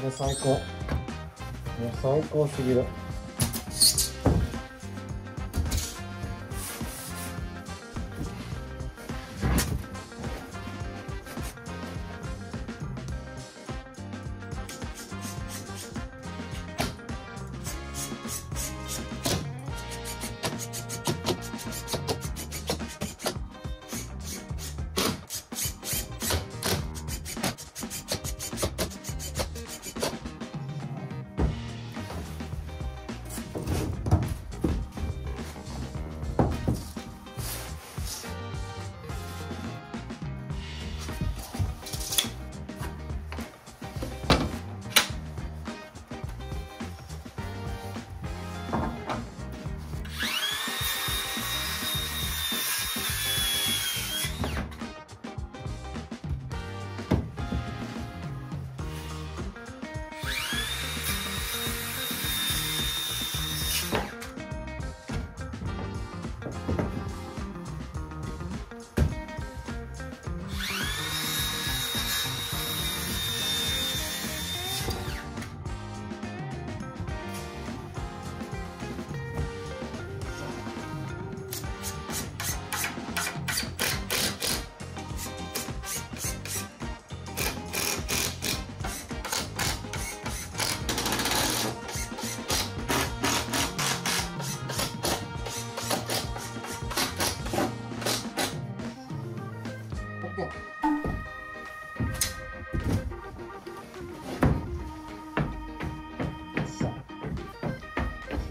う最高。もう最高すぎる。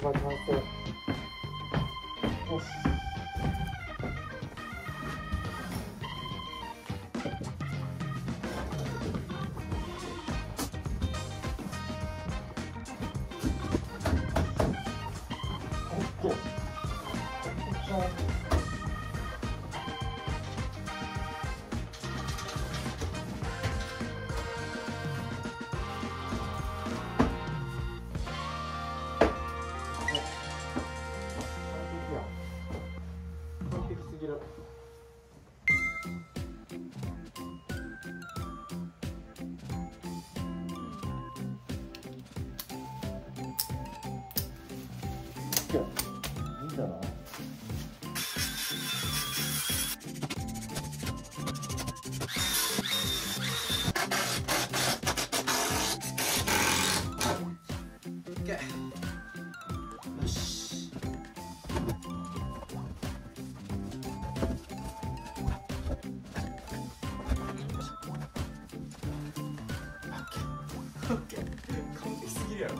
完成。よし。いいんじゃない？よし。オッケー。完璧すぎるやろ。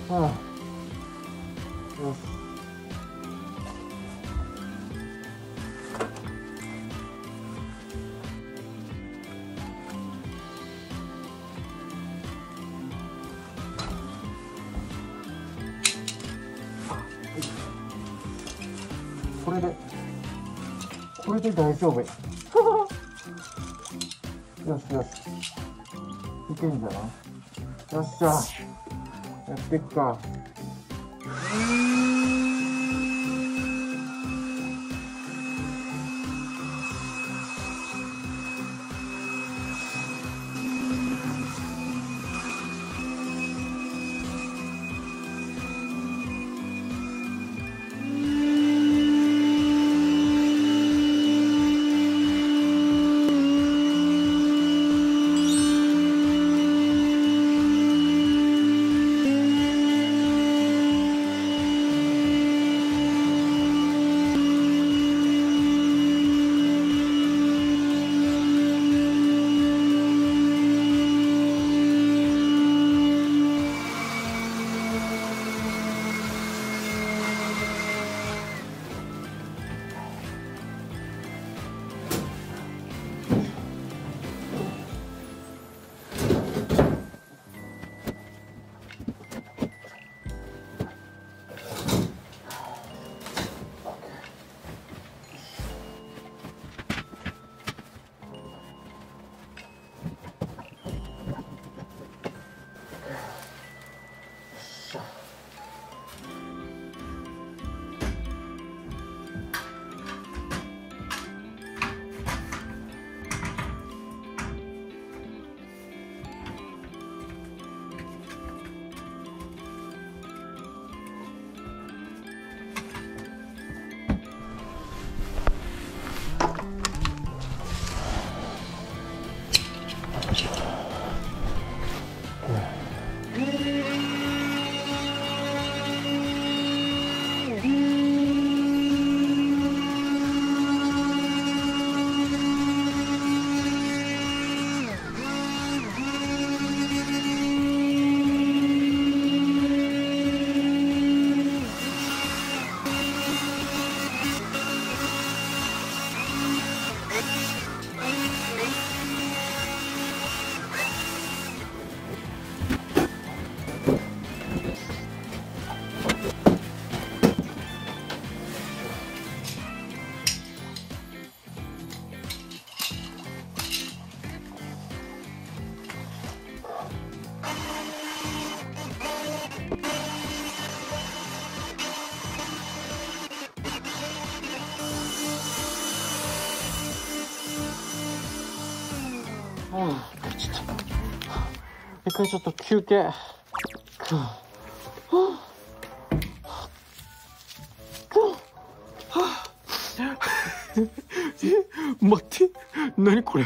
はあ、よし。これで大丈夫。よしよし。いけんじゃない？よっしゃ。やっていくか。回ちょっと休憩。待って、何これ。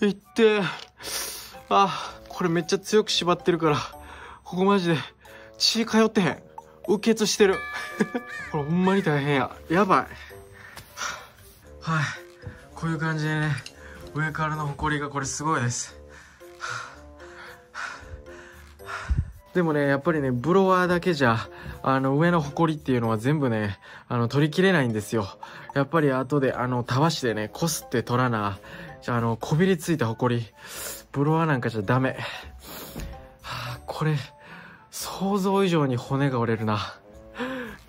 いって、これめっちゃ強く縛ってるから、ここマジで血通ってへん。うっ血してる。これほんまに大変や。やばい。はい、こういう感じでね、上からのホコリがこれすごいです。でもね、やっぱりね、ブロワーだけじゃ、上のホコリっていうのは全部ね、取りきれないんですよ。やっぱり後で、たわしでね、こすって取らな、こびりついたホコリ、ブロワーなんかじゃダメ。これ、想像以上に骨が折れるな。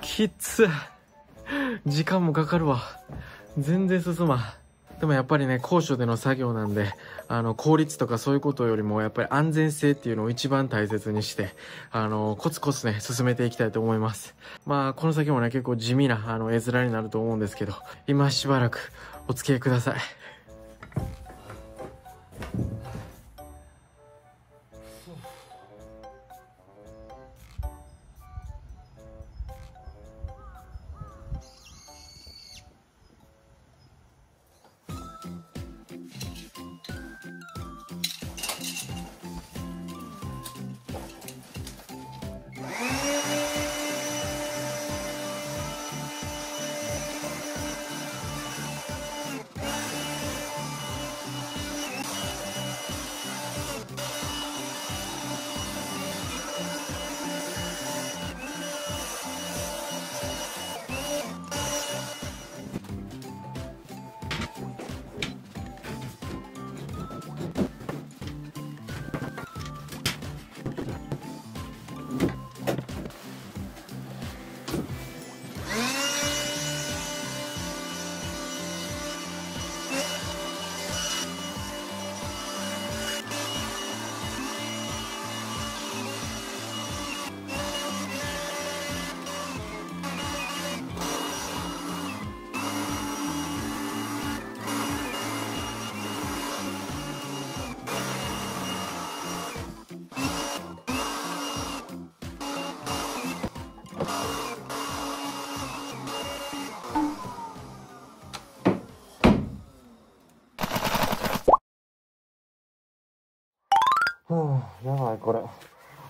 きつい。時間もかかるわ。全然進まん。でもやっぱりね、高所での作業なんで、効率とかそういうことよりも、やっぱり安全性っていうのを一番大切にして、コツコツね、進めていきたいと思います。まあ、この先もね、結構地味な、絵面になると思うんですけど、今しばらくお付き合いください。やばい、これ。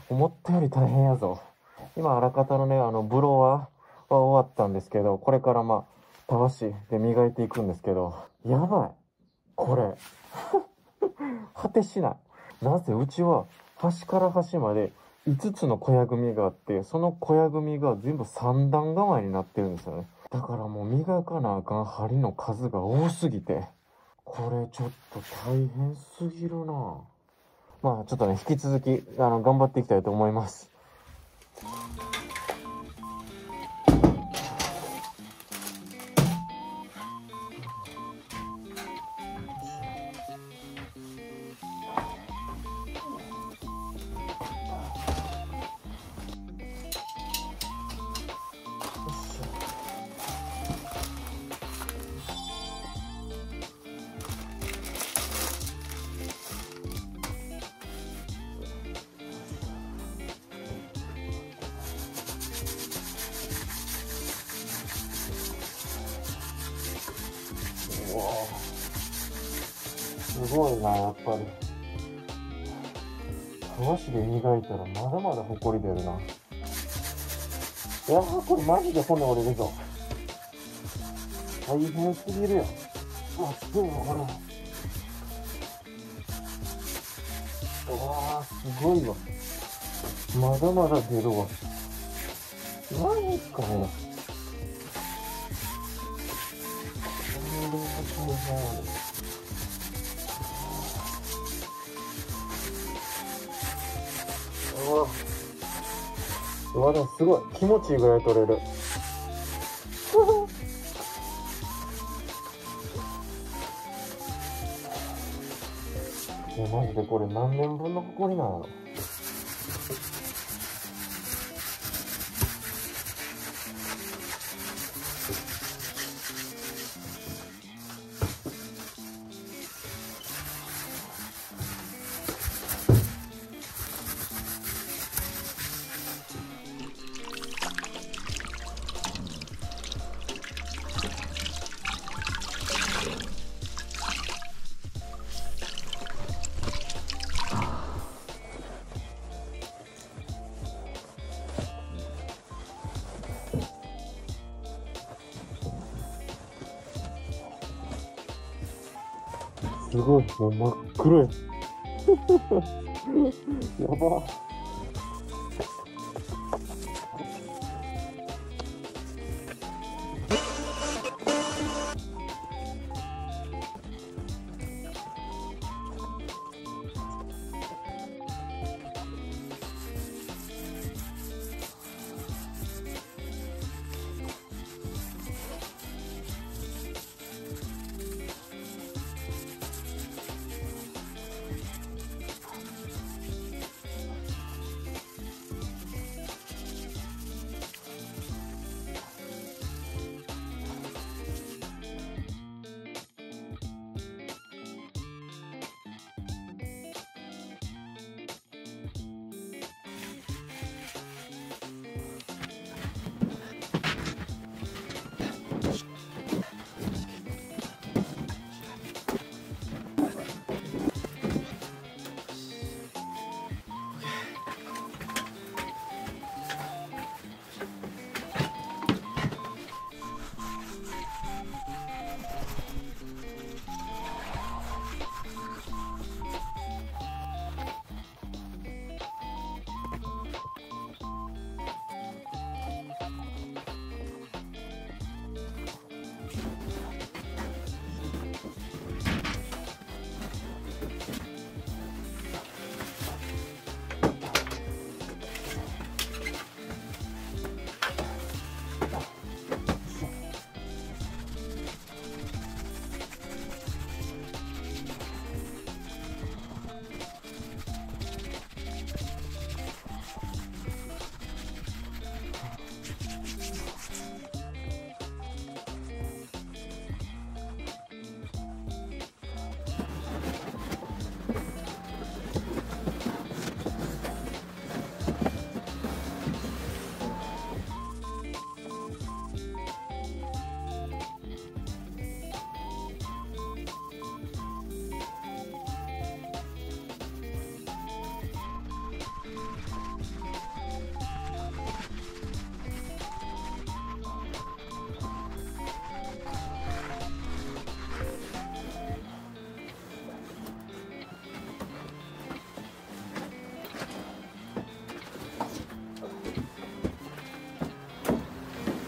思ったより大変やぞ。今、あらかたのね、ブロワーは終わったんですけど、これからたわしで磨いていくんですけど、やばい。これ。果てしない。なぜうちは、端から端まで5つの小屋組があって、その小屋組が全部3段構えになってるんですよね。だからもう磨かなあかん針の数が多すぎて、これちょっと大変すぎるな。ちょっとね、引き続き、頑張っていきたいと思います。すごいな、やっぱり。たわしで磨いたらまだまだホコリ出るな。いやー、これマジで骨折れるぞ。大変すぎるよ。待ってよ、これ。うわー、すごいわ。まだまだ出るわ。何かね。まだすごい気持ちいいぐらい取れる。マジでこれ何年分のホコリなの。すごい、もう真っ黒や。やば。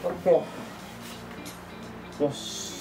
オッケー。よし。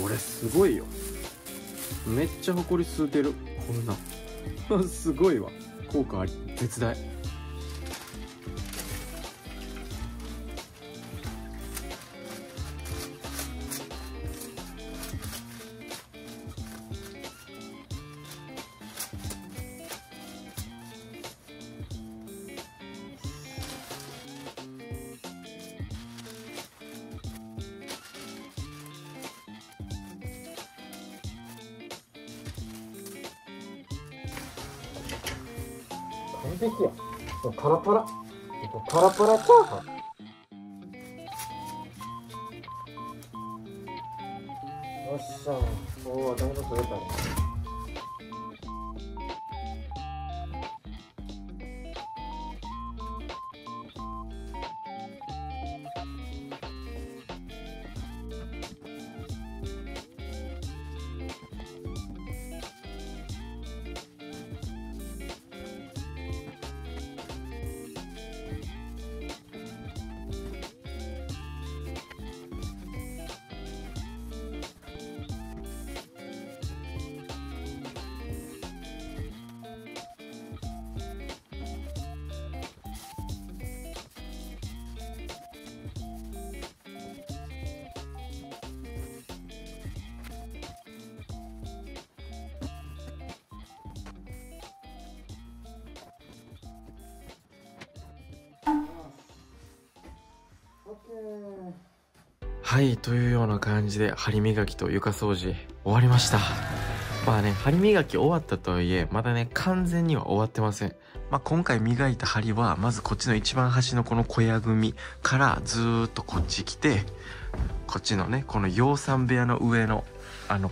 これすごいよ。めっちゃホコリ吸うてる。こんなすごいわ。効果あり絶大。完璧や。パラパラ。パラパラチャーハン。よっしゃ。おお、だいぶ取れたね。はい、というような感じで針磨きと床掃除終わりました。まあね、針磨き終わったとはいえ、まだね、完全には終わってません。まあ今回磨いた針は、まずこっちの一番端のこの小屋組からずーっとこっち来て、こっちのね、この養蚕部屋の上の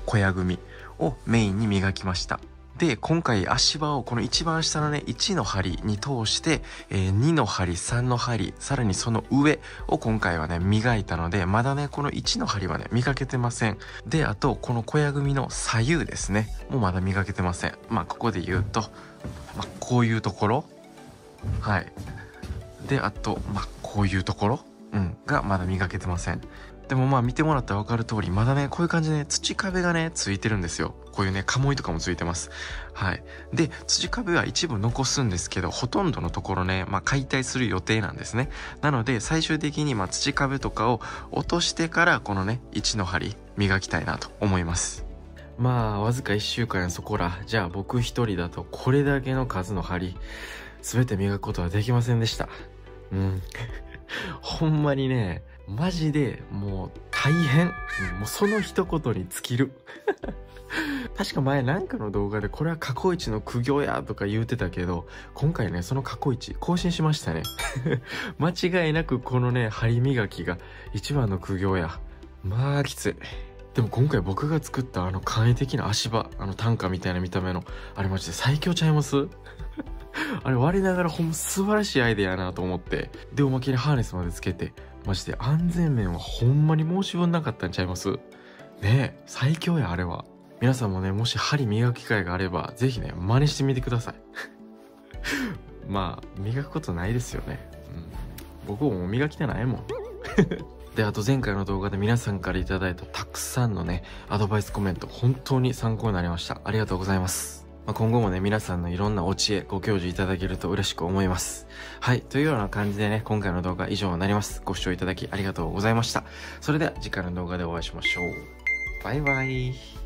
小屋組をメインに磨きました。で、今回足場をこの一番下のね、1の針に通して、2の針、3の針、さらにその上を今回はね、磨いたので、まだね、この1の針はね、磨けてません。で、あと、この小屋組の左右ですね、もうまだ磨けてません。まあ、ここで言うと、まあ、こういうところ。はい。で、あと、まあ、こういうところ、がまだ磨けてません。でもまあ見てもらったら分かる通り、まだね、こういう感じでね、土壁がね、ついてるんですよ。こういうね、鴨居とかもついてます。はい。で、土壁は一部残すんですけど、ほとんどのところね、まあ解体する予定なんですね。なので、最終的にまあ土壁とかを落としてから、このね、1の針、磨きたいなと思います。まあ、わずか1週間やそこら、じゃあ僕一人だとこれだけの数の針、すべて磨くことはできませんでした。ほんまにね、マジでもう大変。もうその一言に尽きる。確か前なんかの動画でこれは過去一の苦行やとか言うてたけど、今回ね、その過去一更新しましたね。間違いなくこのね、針磨きが一番の苦行や。まあきつい。でも今回僕が作った簡易的な足場、担架みたいな見た目の、あれマジで最強ちゃいます？あれ我ながらほんま素晴らしいアイデアやなと思って。で、おまけにハーネスまでつけて、マジで安全面はほんまに申し分なかったんちゃいます？ねえ、最強や、あれは。皆さんもね、もし針磨く機会があれば、ぜひね、真似してみてください。まあ、磨くことないですよね。僕も磨きたないもん。で、あと前回の動画で皆さんからいただいたたくさんのね、アドバイスコメント、本当に参考になりました。ありがとうございます。今後もね、皆さんのいろんなお知恵、ご教授いただけると嬉しく思います。はい。というような感じでね、今回の動画以上になります。ご視聴いただきありがとうございました。それでは次回の動画でお会いしましょう。バイバイ。